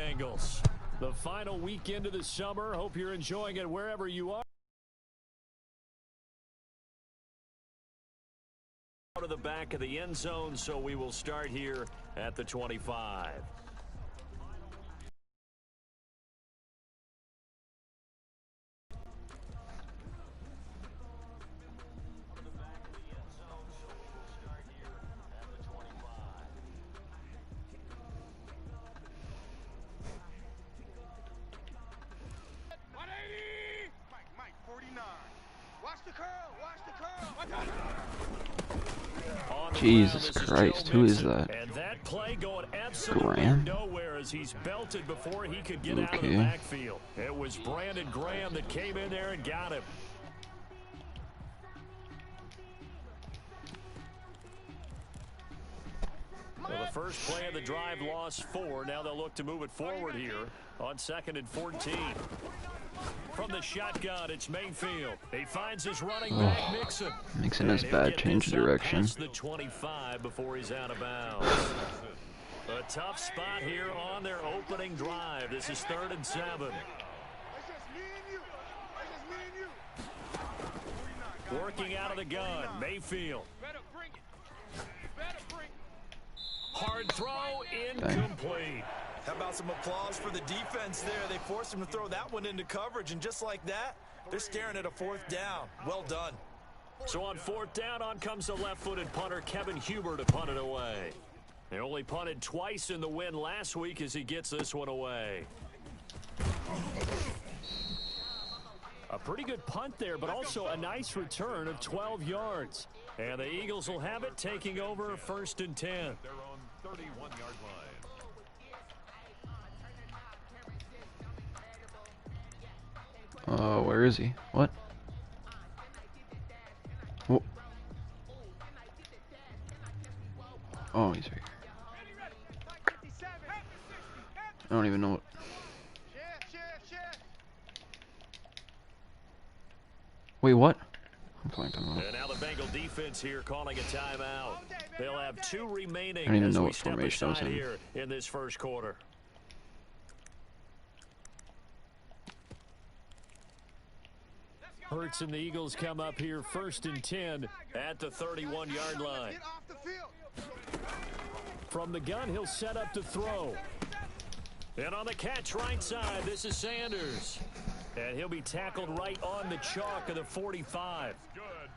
Bengals. The final weekend of the summer. Hope you're enjoying it wherever you are. Out of the back of the end zone, so we will start here at the 25. Jesus Christ, who is that? And that play going absolutely Graham? nowhere as he's belted before he could get out of the backfield. It was Brandon Graham that came in there and got him. Well, the first play of the drive lost 4. Now they'll look to move it forward here on 2nd and 14. From the shotgun, it's Mayfield. He finds his running back, Mixon. Mixon has bad change of direction. The 25 before he's out of bounds. A tough spot here on their opening drive. This is 3rd and 7. Working out of the gun, Mayfield. Hard throw, incomplete. How about some applause for the defense there? They forced him to throw that one into coverage, and just like that, they're staring at a 4th down. Well done. So on 4th down, on comes the left-footed punter, Kevin Huber, to punt it away. They only punted twice in the win last week as he gets this one away. A pretty good punt there, but also a nice return of 12 yards. And the Eagles will have it, taking over 1st and 10. They're on 31-yard line. Where is he? What? Oh, oh, he's right here. I don't even know what. Wait, what? I'm playing time out. And now the Bengal defense here calling a timeout. They'll have 2 remaining. I don't even as know we what step formation I was aside in. here in this first quarter. Hurts and the Eagles come up here 1st and 10 at the 31-yard line. From the gun, he'll set up to throw. And on the catch right side, this is Sanders. And he'll be tackled right on the chalk of the 45.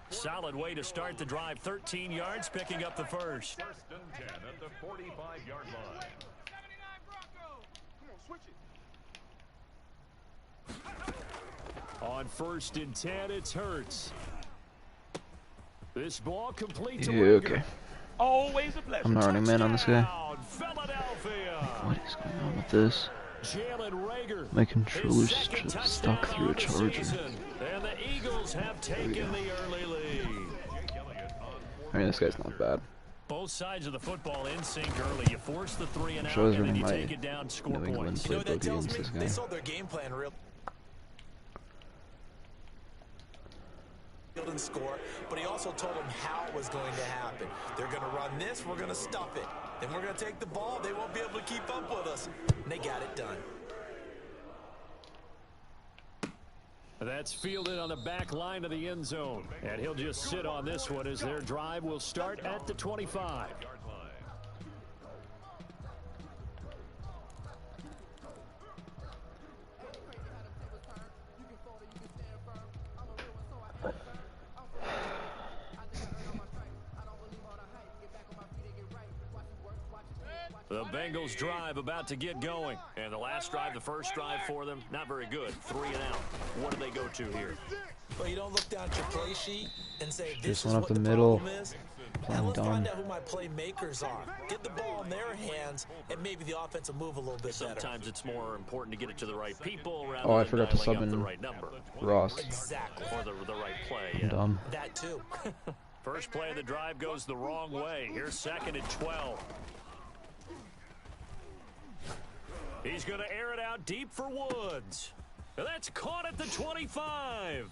Solid way to start the drive. 13 yards, picking up the first. 1st and 10 at the 45-yard line. On 1st and 10, it's Hurts. This ball complete to Okay. Always a pleasure. I'm not running man on this guy. Philadelphia. What is going on with this? Jalen Reagor. My controller's just stuck through a charger. And the Eagles have taken the early lead. I mean, this guy's not bad. Both sides of the football in sync early. You force the 3 and out, Shows and then running you my take it down, score New England points. You know what that playbook tells against me? this They guy. sold their game plan real and score, but he also told them how it was going to happen. They're going to run this, we're going to stuff it. Then we're going to take the ball, they won't be able to keep up with us. And they got it done. That's fielded on the back line of the end zone. And he'll just sit on this one as their drive will start at the 25. The Bengals drive about to get going. And the last drive, the first drive for them, not very good. 3 and out. What do they go to here? Well, you don't look down at your play sheet and say, Just this is went up what the the middle. problem is. Playing And let's dumb. find out who my playmakers are. Get the ball in their hands, and maybe the offense will move a little bit better. Sometimes it's more important to get it to the right people rather Oh, I than forgot to dialing sub up the in right number. Ross. Exactly. Or the right play. I'm Yeah. dumb. That too. First play of the drive goes the wrong way. Here's 2nd and 12. He's going to air it out deep for Woods. And that's caught at the 25.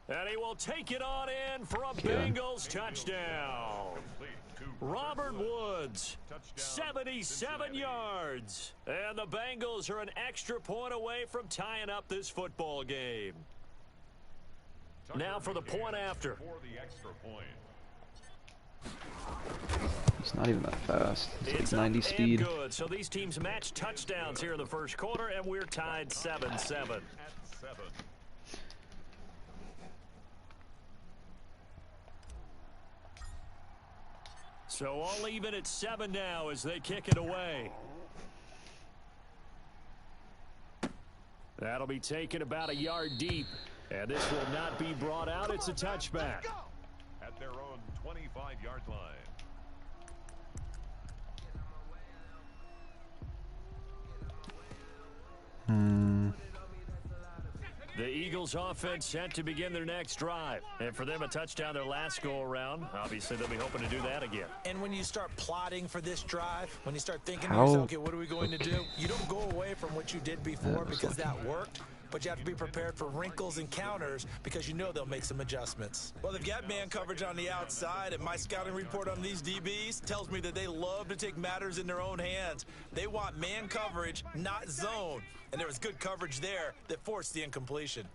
And he will take it on in for a Bengals touchdown. Robert Woods, 77 yards. And the Bengals are an extra point away from tying up this football game. Now for the point after. It's not even that fast. It's like 90 up speed. and good. So these teams match touchdowns here in the first quarter, and we're tied 7-7. So all even at 7 now as they kick it away. That'll be taken about a yard deep, and this will not be brought out. It's a touchback. At their own 25-yard line. The Eagles offense set to begin their next drive. And for them, a touchdown their last go-around. Obviously, they'll be hoping to do that again. And when you start plotting for this drive, when you start thinking to How? yourself, okay, what are we going to do? You don't go away from what you did before because that worked. But you have to be prepared for wrinkles and counters because you know they'll make some adjustments. Well, they've got man coverage on the outside, and my scouting report on these DBs tells me that they love to take matters in their own hands. They want man coverage, not zone. And there was good coverage there that forced the incompletion.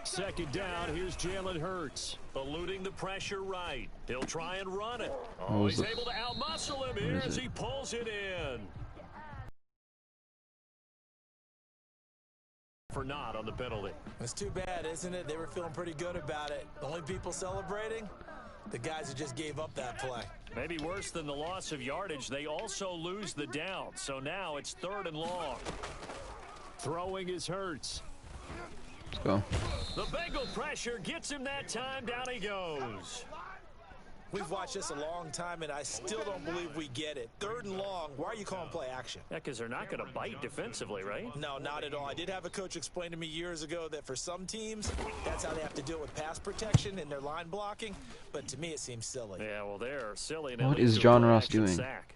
Second down, here's Jalen Hurts, eluding the pressure right. He'll try and run it. Oh, he's able to outmuscle him here as he pulls it in. For not on the penalty. It's too bad, isn't it? They were feeling pretty good about it. The only people celebrating, the guys who just gave up that play. Maybe worse than the loss of yardage, they also lose the down. So now it's 3rd and long. Throwing is Hurts. Let's go. The Bengal pressure gets him that time. Down he goes. We've watched this a long time, and I still don't believe we get it. 3rd and long, why are you calling play action? Yeah, because they're not going to bite defensively, right? No, not at all. I did have a coach explain to me years ago that for some teams, that's how they have to deal with pass protection and their line blocking. But to me, it seems silly. Yeah, well, they're silly. What is John Ross doing? Sack.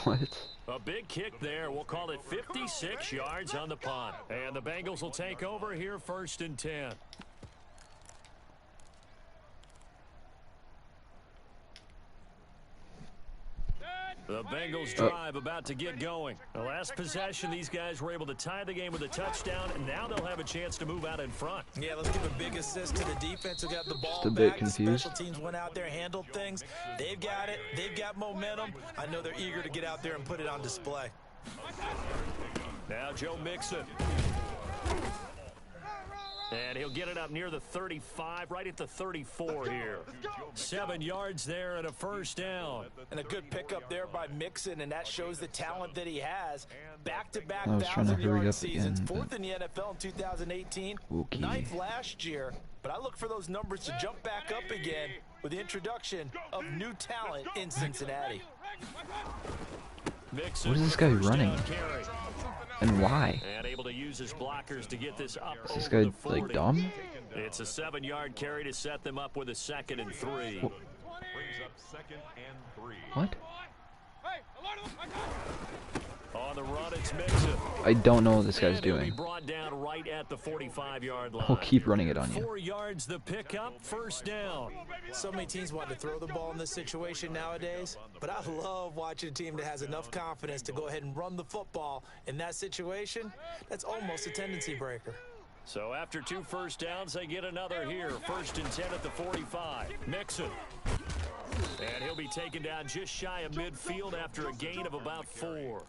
What? A big kick there. We'll call it 56 yards on the punt. And the Bengals will take over here 1st and 10. The Bengals drive about to get going. The last possession, these guys were able to tie the game with a touchdown, and now they'll have a chance to move out in front. Yeah, let's give a big assist to the defense who got the ball Just a bit back. confused. The special teams went out there, handled things. They've got it. They've got momentum. I know they're eager to get out there and put it on display. Now Joe Mixon. And he'll get it up near the 35, right at the 34 here. 7 yards there and a 1st down. And a good pickup there by Mixon, and that shows the talent that he has. Back-to-back I was trying to hurry 1,000-yard up seasons, again, 4th in the NFL in 2018, Okay. 9th last year. But I look for those numbers to jump back up again with the introduction of new talent in Cincinnati. Mixon What is this guy first running? down carry. And why? And able to use his blockers to get this up Is this over guy the 40. like dumb? It's a 7-yard carry to set them up with a 2nd and 3. Brings up 2nd and 3. What? On the run, it's Mixon. I don't know what this guy's And he'll be doing. brought down right at the 45-yard line. He'll keep running it on you. 4 yards the pickup, 1st down. So many teams want to throw the ball in this situation nowadays, but I love watching a team that has enough confidence to go ahead and run the football in that situation. That's almost a tendency breaker. So after 2 first downs, they get another here. 1st and 10 at the 45. Mixon. And he'll be taken down just shy of midfield after a gain of about 4.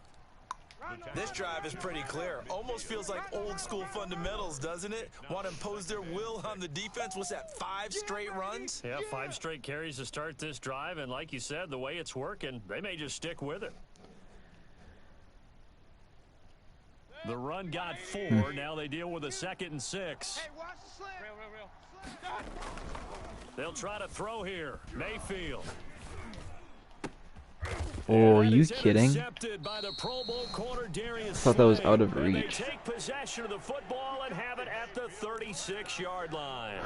This drive is pretty clear. Almost feels like old school fundamentals, doesn't it? Want to impose their will on the defense. What's that, 5 straight runs? Yeah, 5 straight carries to start this drive, and like you said, the way it's working, they may just stick with it. The run got 4. Now they deal with a 2nd and 6. They'll try to throw here. Mayfield. Oh, are you kidding? Intercepted by the Pro Bowl corner Darius I thought that was Slay. out of And reach. They take possession of the football and have it at the 36-yard line.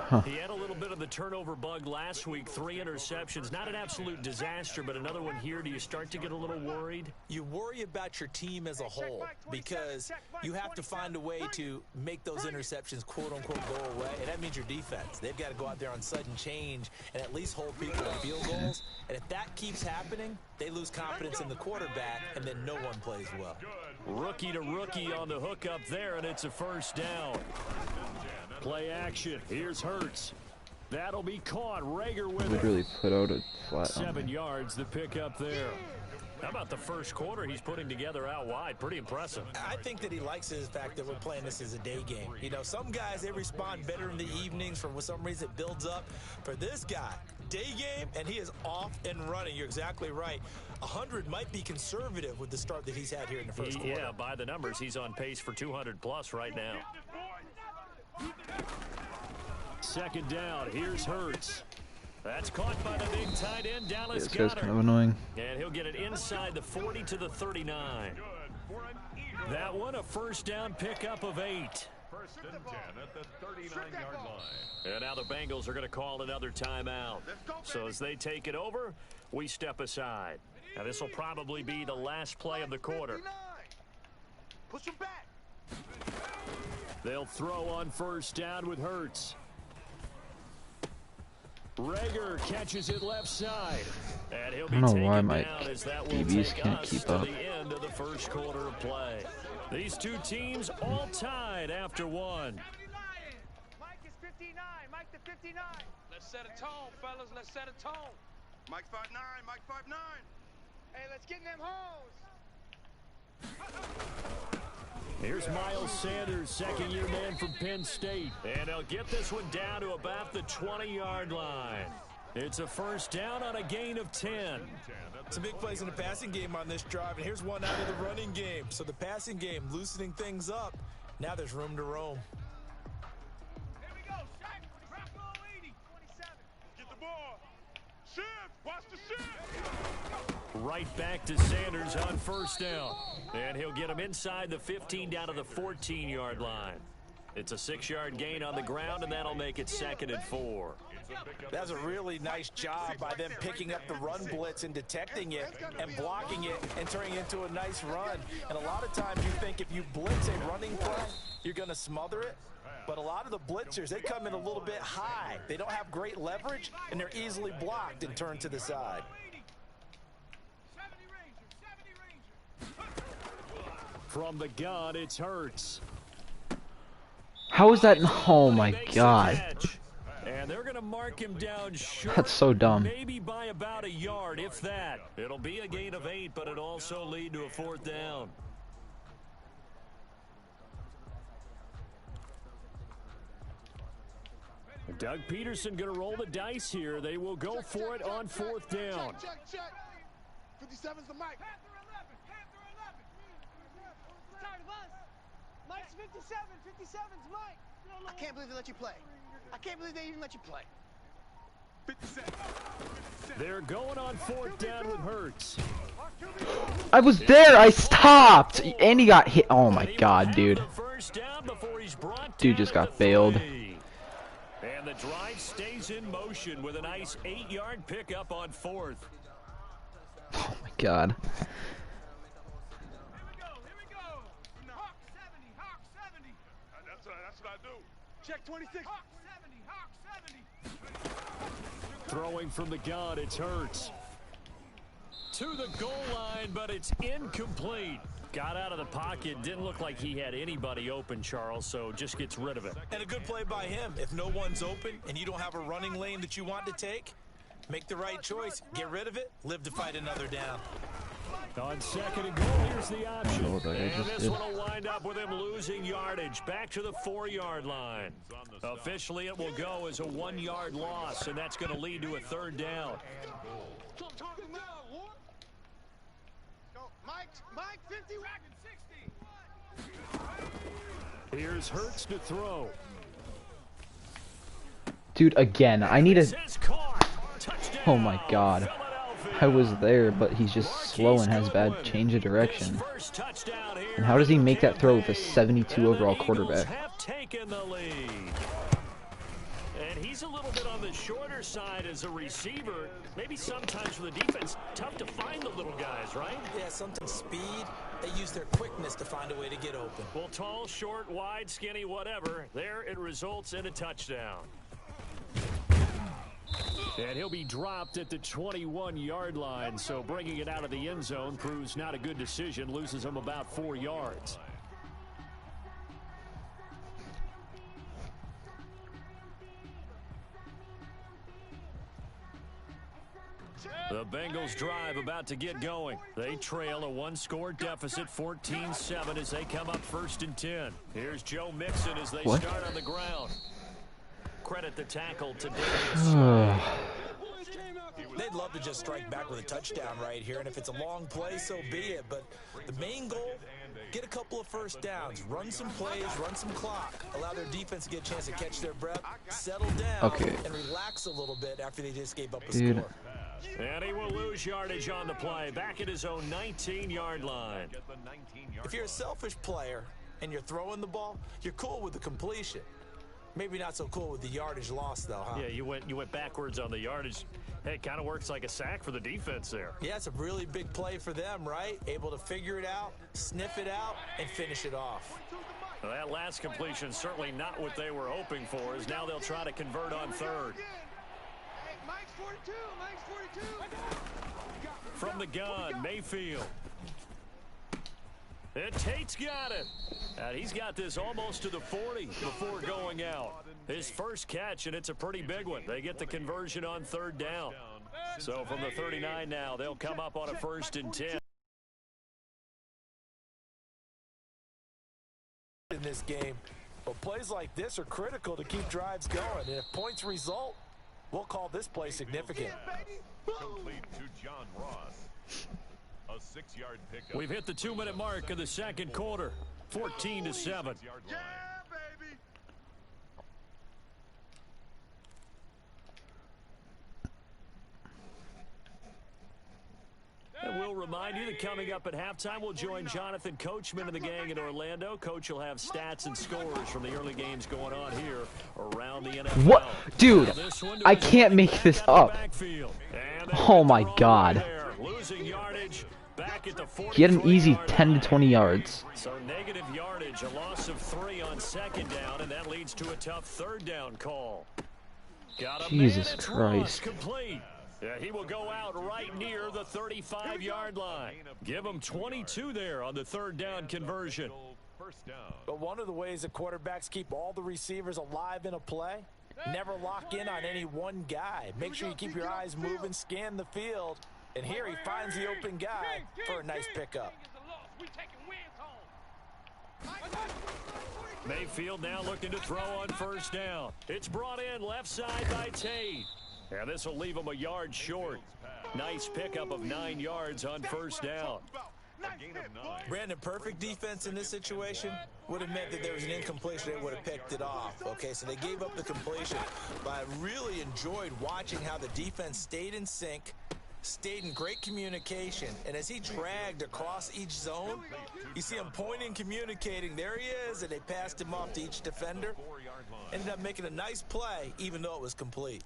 Huh. He had a little bit of the turnover bug last week, 3 interceptions. Not an absolute disaster, but another one here. Do you start to get a little worried? You worry about your team as a whole because you have to find a way to make those interceptions quote-unquote go away, and that means your defense. They've got to go out there on sudden change and at least hold people to field goals, and if that keeps happening, they lose confidence in the quarterback, and then no one plays well. Rookie to rookie on the hook up there, and it's a first down. Play action. Here's Hurts. That'll be caught. Rager with it. Literally put out a flat. 7 yards to pick up there. How about the first quarter he's putting together out wide? Pretty impressive. I think that he likes the fact that we're playing this as a day game. You know, some guys, they respond better in the evenings. For some reason, it builds up. For this guy, day game, and he is off and running. You're exactly right. 100 might be conservative with the start that he's had here in the first quarter. Yeah, by the numbers, he's on pace for 200+ right now. Second down. Here's Hurts. That's caught by the big tight end, Dallas This guy's Goedert. kind of annoying. And he'll get it inside the 40 to the 39. That one, a first down pickup of 8. First and 10 at the 39-yard line. And now the Bengals are going to call another timeout. So as they take it over, we step aside. Now this will probably be the last play of the quarter. Push him back. They'll throw on first down with Hurts. Rager catches it left side. And he'll be I don't know taken why my down as that will DBs take can't us keep to up. the end of the first quarter of play. These two teams all tied after one. Mike is 59. Mike the 59. Let's set a tone, fellas. Let's set a tone. Mike 5'9. Mike 5'9. Hey, let's get in them hoes. Here's Miles Sanders, second-year man from Penn State. And he'll get this one down to about the 20-yard line. It's a first down on a gain of 10. Some big plays in the passing game on this drive, and here's one out of the running game. So the passing game loosening things up. Now there's room to roam. Here we go, Shaq. Rock 80. 27. Get the ball. Shift. Watch the shift. Right back to Sanders on first down. And he'll get him inside the 15 down to the 14-yard line. It's a 6-yard gain on the ground, and that'll make it 2nd and 4. That's a really nice job by them picking up the run blitz and detecting it and blocking it and turning it into a nice run. And a lot of times you think if you blitz a running play, you're going to smother it. But a lot of the blitzers, they come in a little bit high. They don't have great leverage, and they're easily blocked and turned to the side. From the gun, it's Hurts. How is that? Oh my Makes a god. catch. And they're going to mark him down short. That's so dumb. Maybe by about a yard, if that. It'll be a gain of 8, but it'll also lead to a 4th down. Doug Peterson going to roll the dice here. They will go for it on 4th down. Check. 57's the Mike. Mike's 57. 57's Mike. I can't believe they let you play. I can't believe they even let you play. 57. They're going on 4th down with Hurts. I was there. I stopped, and he got hit. Oh my god, dude. Dude just got bailed. And the drive stays in motion with a nice 8-yard pickup on 4th. Oh my god. Here we go. Hawk 70. Hawk 70. That's what I do. Check 26. Hawk 70. Hawk 70. Throwing from the gun, it's Hurts. To the goal line, but it's incomplete. Got out of the pocket. Didn't look like he had anybody open, Charles, so just gets rid of it. And a good play by him. If no one's open and you don't have a running lane that you want to take, make the right choice. Get rid of it. Live to fight another down. On 2nd and goal, here's the option. Oh, that guy And just this did. one will wind up with him losing yardage. Back to the 4-yard line. Officially, it will go as a 1-yard loss, and that's going to lead to a 3rd down. Mike 50. 60. Here's Hurts to throw. Dude, again, I need a... Says caught. Touchdown, Oh my god. Philadelphia. I was there, but he's just slow and has bad change of direction. And how does he make that throw with a 72 overall quarterback? Have taken the lead. And he's a little bit on the shorter side as a receiver. Maybe sometimes for the defense, tough to find the little guys, right? Yeah, sometimes speed, they use their quickness to find a way to get open. Well, tall, short, wide, skinny, whatever. There it results in a touchdown. And he'll be dropped at the 21-yard line, so bringing it out of the end zone proves not a good decision, loses him about 4 yards. The Bengals drive about to get going. They trail a one-score deficit, 14-7, as they come up 1st and 10. Here's Joe Mixon as they start on the ground. Credit the tackle to Davis. They'd love to just strike back with a touchdown right here, and if it's a long play, so be it. But the main goal, get a couple of first downs, run some plays, run some clock, allow their defense to get a chance to catch their breath, settle down, and relax a little bit after they just gave up a score. And he will lose yardage on the play, back at his own 19-yard line. If you're a selfish player and you're throwing the ball, you're cool with the completion. Maybe not so cool with the yardage loss, though, huh? Yeah, you went backwards on the yardage. Hey, it kind of works like a sack for the defense there. Yeah, it's a really big play for them, right? Able to figure it out, sniff it out, and finish it off. Well, that last completion certainly not what they were hoping for, as now they'll try to convert on 3rd. Mike's 42, Mike's 42. From the gun, Mayfield. And Tate's got it. And he's got this almost to the 40 before going out. His first catch, and it's a pretty big one. They get the conversion on 3rd down. So from the 39 now, they'll come up on a 1st and 10. In this game, but plays like this are critical to keep drives going. And if points result, we'll call this play significant. Complete to John Ross. A 6-yard pickup. We've hit the 2-minute mark of the 2nd quarter, 14-7. Yeah, baby. And we'll remind you that coming up at halftime, we'll join Jonathan Coachman and the gang in Orlando. Coach will have stats and scores from the early games going on here around the NFL. What? Dude, I can't make this up. Oh my God. Losing yardage back at the 43. He had an easy 10 to 20 yards. So negative yardage, a loss of 3 on 2nd down, and that leads to a tough 3rd down call. Got a Jesus Christ. Complete. Yeah, he will go out right near the 35-yard line. Give him 22 there on the 3rd down conversion. But one of the ways that quarterbacks keep all the receivers alive in a play, never lock in on any one guy. Make sure you keep your eyes moving, scan the field, and here he finds the open guy for a nice pickup. Mayfield now looking to throw on 1st down. It's brought in left side by Tate. And this will leave him a yard short. Nice pickup of 9 yards on 1st down. Brandon, perfect defense in this situation would have meant that there was an incompletion. They would have picked it off. Okay, so they gave up the completion. But I really enjoyed watching how the defense stayed in sync, stayed in great communication. And as he dragged across each zone, you see him pointing, communicating. There he is, and they passed him off to each defender. Ended up making a nice play, even though it was complete.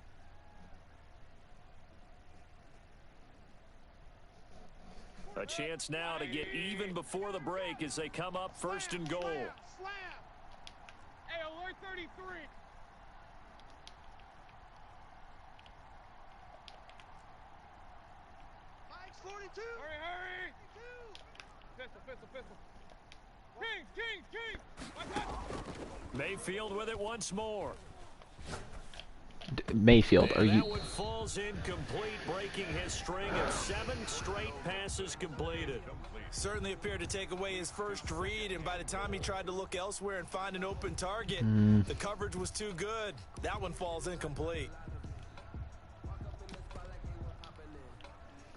A chance now to get even before the break as they come up 1st and goal. Slam. Hey, alert 33. Mike's 42. Hurry. 52. Pistol. King. Mayfield with it once more. Mayfield, are you... That one falls incomplete, breaking his string of 7 straight passes completed. Certainly appeared to take away his first read, and by the time he tried to look elsewhere and find an open target, the coverage was too good. That one falls incomplete.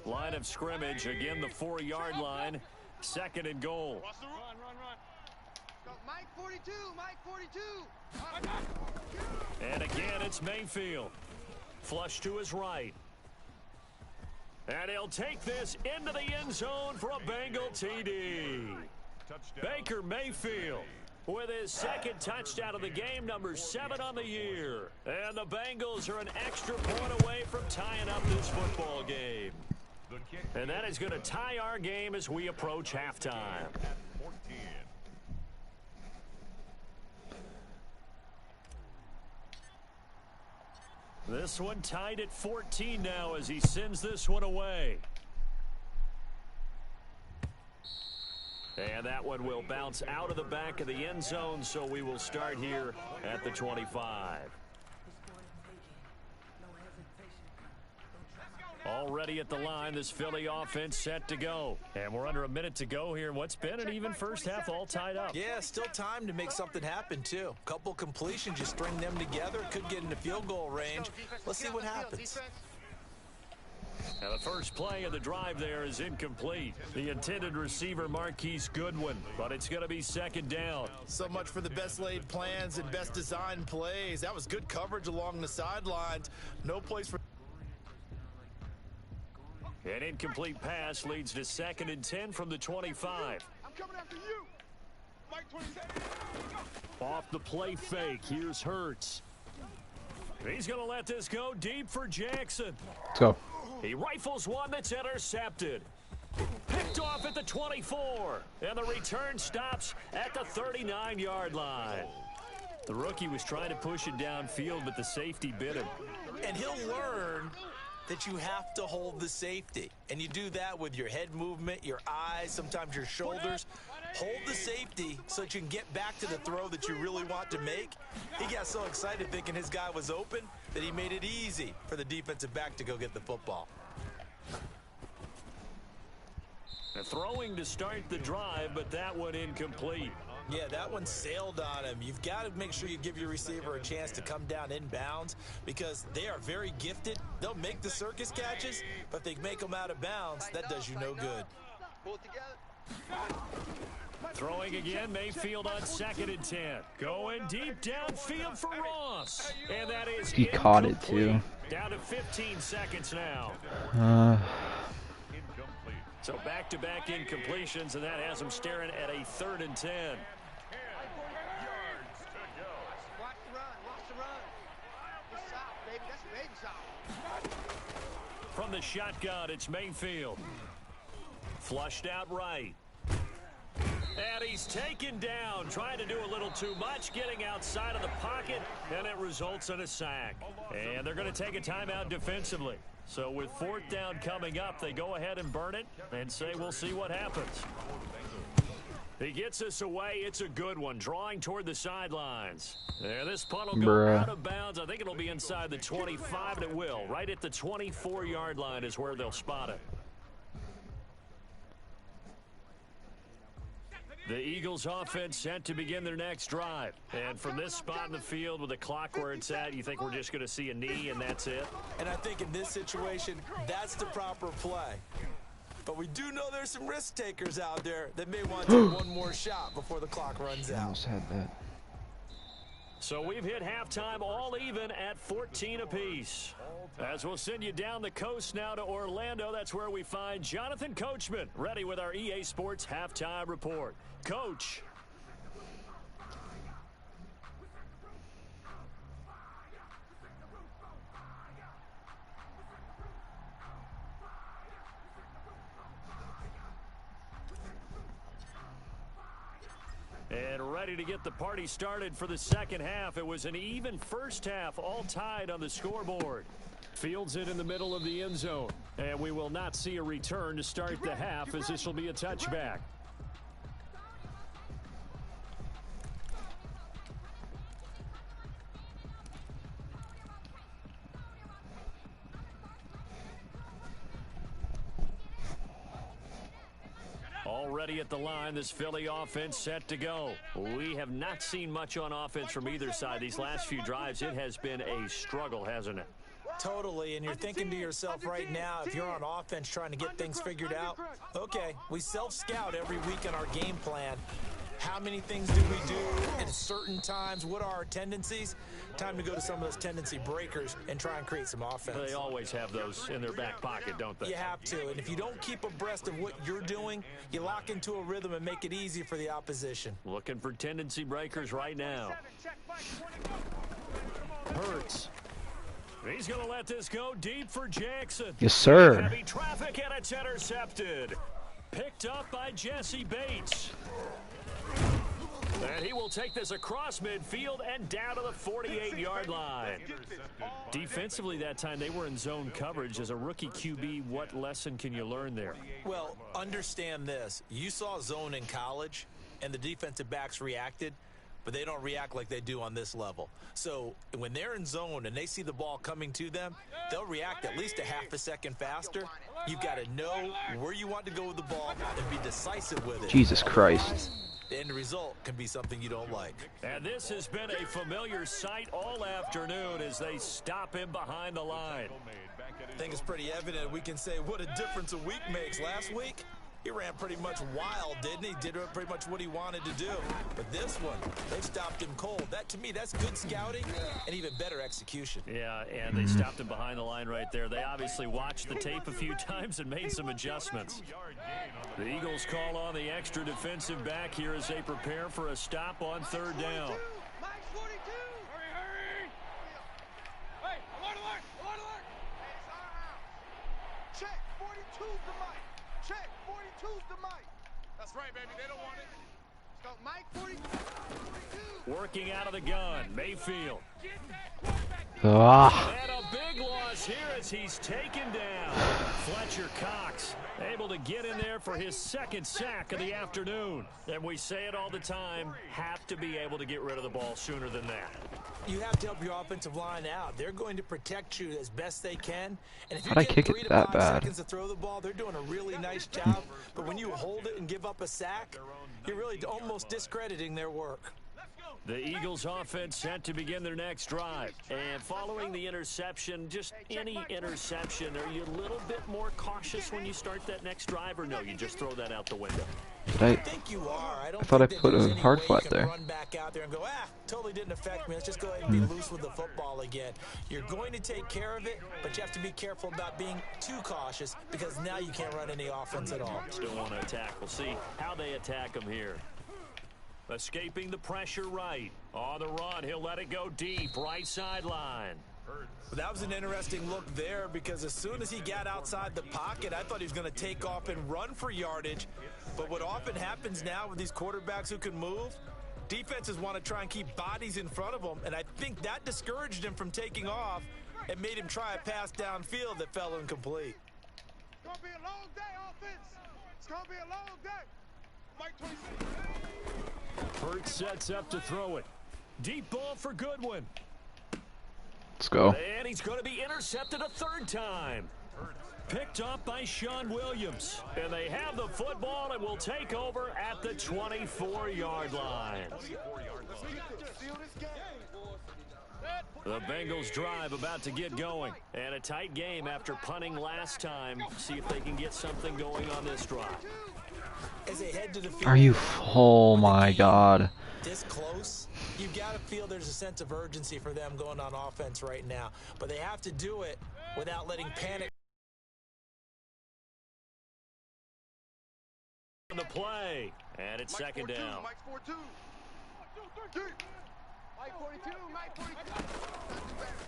Line of scrimmage, again the 4-yard line, 2nd and goal. Run. Mike 42, Mike 42. And again, it's Mayfield. Flush to his right. And he'll take this into the end zone for a Bengal TD. Baker Mayfield with his second touchdown of the game, number 7 on the year. And the Bengals are an extra point away from tying up this football game. And that is going to tie our game as we approach halftime. This one tied at 14 now as he sends this one away. And that one will bounce out of the back of the end zone, so we will start here at the 25. Already at the line, this Philly offense set to go. And we're under a minute to go here. What's been an even first half, all tied up. Yeah, still time to make something happen, too. Couple completions, you string them together. Could get into field goal range. Let's see what happens. Now the first play of the drive there is incomplete. The intended receiver, Marquise Goodwin, but it's going to be second down. So much for the best laid plans and best designed plays. That was good coverage along the sidelines. No place for... An incomplete pass leads to 2nd and 10 from the 25. I'm coming after you. Mike 27. Off the play fake, here's Hurts. He's going to let this go deep for Jackson. Let's go. He rifles one that's intercepted. Picked off at the 24. And the return stops at the 39-yard line. The rookie was trying to push it downfield, but the safety bit him. And he'll learn that you have to hold the safety. And you do that with your head movement, your eyes, sometimes your shoulders. Hold the safety so that you can get back to the throw that you really want to make. He got so excited thinking his guy was open that he made it easy for the defensive back to go get the football. Throwing to start the drive, but that one incomplete. Yeah, that one sailed on him. You've got to make sure you give your receiver a chance to come down inbounds because they are very gifted. They'll make the circus catches, but if they make them out of bounds, that does you no good. Pull it together. Throwing again, Mayfield on 2nd and 10. Going deep downfield for Ross. And that is He caught it too. Down to 15 seconds now. So back-to-back incompletions, and that has him staring at a 3rd and 10. Watch the run. Watch the run. It's soft, baby. That's baby soft. From the shotgun, it's Mayfield. Flushed out right. And he's taken down, trying to do a little too much, getting outside of the pocket, and it results in a sack. And they're going to take a timeout defensively. So with 4th down coming up, they go ahead and burn it and say we'll see what happens. He gets us away. It's a good one, drawing toward the sidelines. There, this punt will go out of bounds. I think it'll be inside the 25, and it will. Right at the 24-yard line is where they'll spot it. The Eagles offense set to begin their next drive. And from this spot in the field with the clock where it's at, you think we're just going to see a knee and that's it? And I think in this situation, that's the proper play. But we do know there's some risk takers out there that may want to take one more shot before the clock runs out. Almost had that. So we've hit halftime all even at 14 apiece. As we'll send you down the coast now to Orlando, that's where we find Jonathan Coachman, ready with our EA Sports Halftime Report. Coach. And ready to get the party started for the second half. It was an even first half, all tied on the scoreboard. Fields it in the middle of the end zone. And we will not see a return to start the half as this will be a touchback. Already at the line, this Philly offense set to go. We have not seen much on offense from either side. These last few drives, it has been a struggle, hasn't it? Totally, and you're thinking to yourself right now, if you're on offense trying to get things figured out, okay, we self-scout every week in our game plan. How many things do we do at certain times? What are our tendencies? Time to go to some of those tendency breakers and try and create some offense. They always have those in their back pocket, don't they? You have to, and if you don't keep abreast of what you're doing, you lock into a rhythm and make it easy for the opposition. Looking for tendency breakers right now. Hurts. He's going to let this go deep for Jackson. Yes, sir. Heavy traffic, and it's intercepted. Picked up by Jesse Bates. And he will take this across midfield and down to the 48-yard line. Defensively that time, they were in zone coverage. As a rookie QB, what lesson can you learn there? Well, understand this. You saw zone in college, and the defensive backs reacted, but they don't react like they do on this level. So when they're in zone and they see the ball coming to them, they'll react at least a half a second faster. You've got to know where you want to go with the ball and be decisive with it. Jesus Christ. The end result can be something you don't like. And this has been a familiar sight all afternoon as they stop him behind the line. I think it's pretty evident we can say what a difference a week makes. Last week, he ran pretty much wild, didn't he? Did pretty much what he wanted to do. But this one, they stopped him cold. That, to me, that's good scouting and even better execution. Yeah, and they stopped him behind the line right there. They obviously watched the tape a few times and made some adjustments. The Eagles call on the extra defensive back here as they prepare for a stop on third down. Mike 42. Hurry, hurry! Hey, alert, alert, alert, alert! Check 42's the Mike. Check 42's the Mike. That's right, baby. They don't want it. So Mike 42. Working out of the gun, Mayfield. Get that quarterback. Ah. And a big loss here as he's taken down. Fletcher Cox able to get in there for his second sack of the afternoon. And we say it all the time, have to be able to get rid of the ball sooner than that. You have to help your offensive line out. They're going to protect you as best they can. And if you How'd I get kick it 3 to that 5 bad? seconds to throw the ball, they're doing a really nice job. But when you hold it and give up a sack, you're really almost discrediting their work. The Eagles offense set to begin their next drive. And following the interception, just any interception, are you a little bit more cautious when you start that next drive, or no, you just throw that out the window? Did I think you are. I don't thought I think that put there's a any hard way flat you can there. run back out there and go, totally didn't affect me. Let's just go ahead and be loose with the football again. You're going to take care of it, but you have to be careful about being too cautious because now you can't run any offense at all. Still want to attack. We'll see how they attack him here. Escaping the pressure right. On the run, he'll let it go deep. Right sideline. That was an interesting look there because as soon as he got outside the pocket, I thought he was going to take off and run for yardage. But what often happens now with these quarterbacks who can move, defenses want to try and keep bodies in front of them, and I think that discouraged him from taking off and made him try a pass downfield that fell incomplete. It's going to be a long day, offense. It's going to be a long day. Mike 26. Hurts sets up to throw it. Deep ball for Goodwin. Let's go. And he's going to be intercepted a third time. Picked up by Sean Williams. And they have the football and will take over at the 24-yard line. The Bengals drive about to get going. And a tight game after punting last time. See if they can get something going on this drive. As they head to the field, Are you? Oh my God. this close, you've got to feel there's a sense of urgency for them going on offense right now. But they have to do it without letting panic On the play. And it's second down. Mike 42. Mike 42, Mike 42.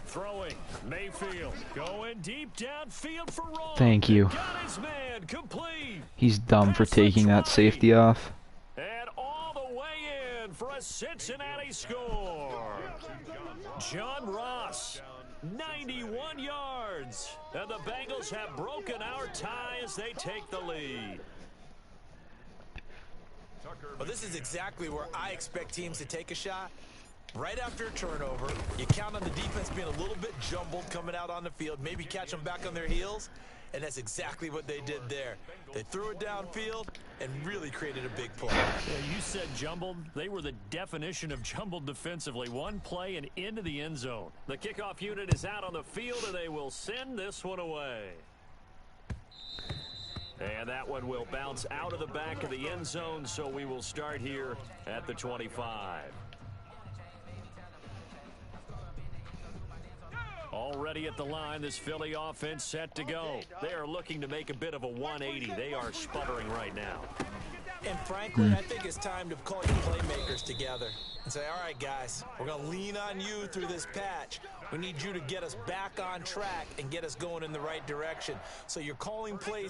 Throwing. Mayfield going deep downfield for Roll. Thank you. Got his man complete. He's dumb for taking that safety off. And all the way in for a Cincinnati score. John Ross, 91 yards. And the Bengals have broken our tie as they take the lead. Well, this is exactly where I expect teams to take a shot. Right after a turnover, you count on the defense being a little bit jumbled coming out on the field, maybe catch them back on their heels, and that's exactly what they did there. They threw it downfield and really created a big play. Yeah, you said jumbled. They were the definition of jumbled defensively. One play and into the end zone. The kickoff unit is out on the field, and they will send this one away. And that one will bounce out of the back of the end zone, so we will start here at the 25. Already at the line, this Philly offense set to go. They are looking to make a bit of a 180. They are sputtering right now. And frankly, I think it's time to call your playmakers together and say, all right, guys, we're going to lean on you through this patch. We need you to get us back on track and get us going in the right direction. So you're calling plays